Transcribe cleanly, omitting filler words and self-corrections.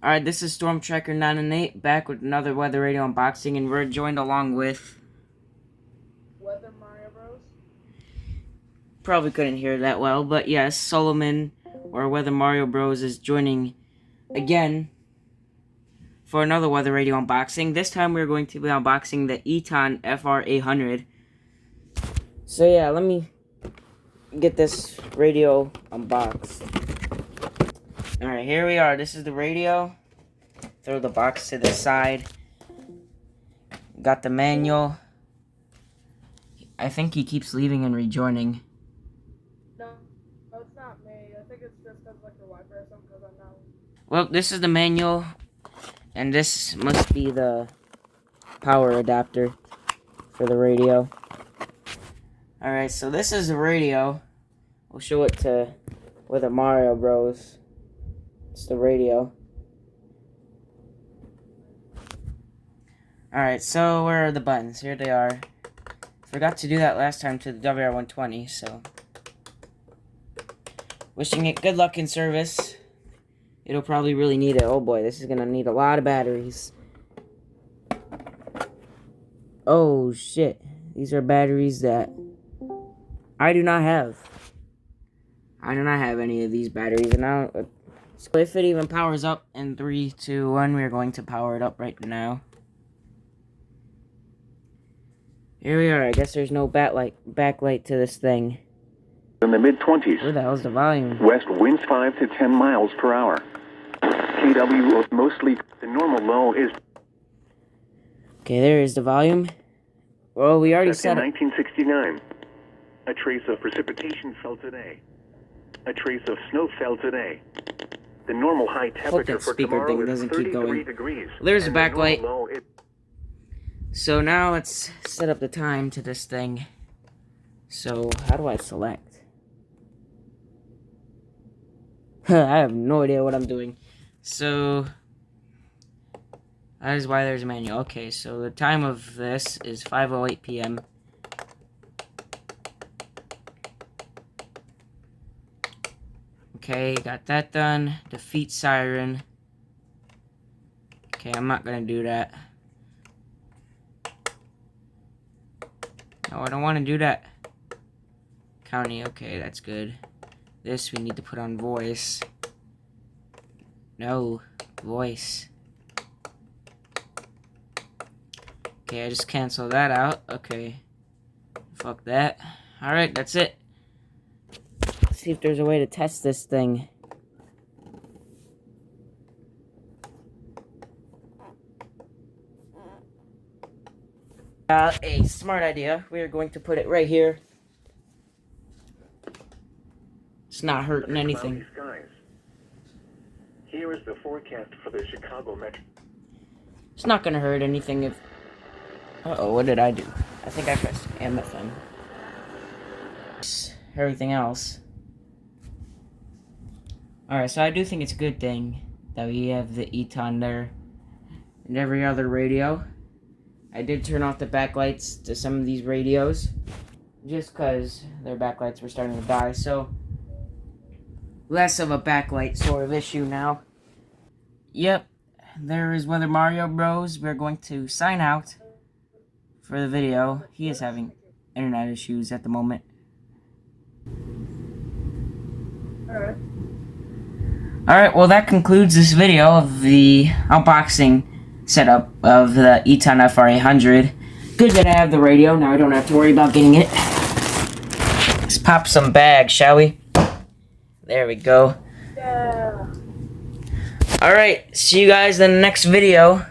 Alright, this is Storm Tracker 9 and 8 back with another Weather Radio unboxing, and we're joined along with Weather Mario Bros. Probably couldn't hear that well, but yes, Solomon or Weather Mario Bros is joining again for another Weather Radio unboxing. This time we're going to be unboxing the Eton FR800. So yeah, let me get this radio unboxed. Alright, here we are. This is the radio. Throw the box to the side. Got the manual. I think he keeps leaving and rejoining. No, it's not me. I think it's just because like your Wi-Fi or something, because I'm not. Well, this is the manual. And this must be the power adapter for the radio. Alright, so this is the radio. We'll show it to Weather Mario Bros. It's the radio. Alright, so where are the buttons? Here they are. Forgot to do that last time to the WR120, so. Wishing it good luck in service. It'll probably really need it. Oh boy, this is gonna need a lot of batteries. Oh shit. These are batteries that I do not have. I do not have any of these batteries, and I don't. So if it even powers up in 3, 2, 1, we're going to power it up right now. Here we are. I guess there's no backlight to this thing. In the mid-20s. Where the hell's the volume? West winds 5 to 10 miles per hour. KW mostly. The normal low is. Okay, there is the volume. Well, we already said in 1969. A trace of precipitation fell today. A trace of snow fell today. The normal high temperature for tomorrow is 33 degrees. There's the backlight. So now let's set up the time to this thing. So how do I select? I have no idea what I'm doing. So that is why there's a manual. Okay, so the time of this is 5:08 p.m. Okay, got that done. Defeat siren. Okay, I'm not gonna do that. No, I don't want to do that. County, okay, that's good. This we need to put on voice. No, voice. Okay, I just cancel that out. Okay. Fuck that. Alright, that's it. Let's see if there's a way to test this thing. A smart idea. We are going to put it right here. It's not hurting anything. Here is the forecast for the Chicago Metro. It's not gonna hurt anything if. Uh-oh, what did I do? I think I pressed MFM. Everything else. Alright, so I do think it's a good thing that we have the Eton there and every other radio. I did turn off the backlights to some of these radios just because their backlights were starting to die, so less of a backlight sort of issue now. Yep, there is Weather Mario Bros. We're going to sign out for the video. He is having internet issues at the moment. Alright, well that concludes this video of the unboxing setup of the Eton FR800. Good that I have the radio, now I don't have to worry about getting it. Let's pop some bags, shall we? There we go. Yeah. Alright, see you guys in the next video.